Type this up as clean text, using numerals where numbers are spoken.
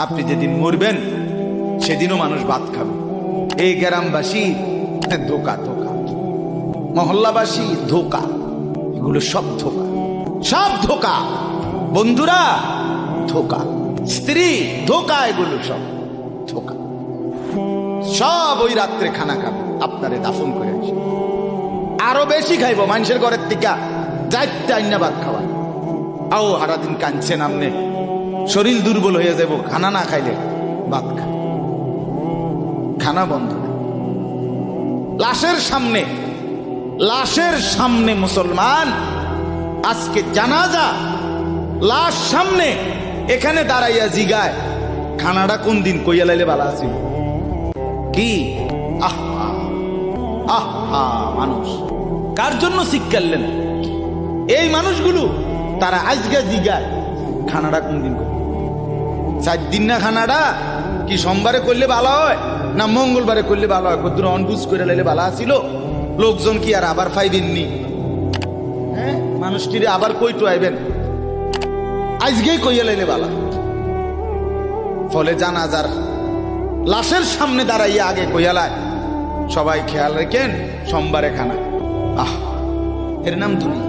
আপনি যেদিন মরবেন সেদিনও মানুষ ভাত খাবে। এই গ্রামবাসী ধোকা ধোকা, মহল্লাবাসী ধোকা, এগুলো সব ধোকা, সব ধোকা। বন্ধুরা ধোকা, স্ত্রী ধোকা, এগুলো সব ধোকা। সব ওই রাত্রে খানা খাবে, আপনারে দাফন করে আসে। আরো বেশি খাইব মানুষের ঘরের থেকে যাইতে আইনা ভাত খাওয়া। আও সারাদিন কাঁদছেন আপনি, শরীর দুর্বল হয়ে যাব খানা না খাইলে। ভাত খা, খানা বন্ধ। লাশের সামনে, লাশের সামনে মুসলমান আজকে জানাজা, লাশ সামনে, এখানে দাঁড়াইয়া জিগায় খানাটা কোন দিন কইয়া লাইলে ভালো আছিল। কি আহা আহা, মানুষ কার জন্য শিক্ষালেন? এই মানুষগুলো তারা আজকে জিগায় খানাটা কোন দিন, 4 দিন না খানাটা কি সোমবারে করলে ভালো হয় না মঙ্গলবারে করলে ভালো হয়? কত অনবুঝ করে লাইলে ভালো আছিল। লোকজন কি আর আবার পাইবেননি? হ্যাঁ, মানুষটিরে আবার কইটু আইবেন, আজকেই কইয়া লাইলে ভালো। ফলে জানাজার লাশের সামনে দাঁড়াইয়া আগে কইয়ালায় সবাই খেয়াল রেখেন সোমবারে খানা। আহ, এর নাম দুনিয়া।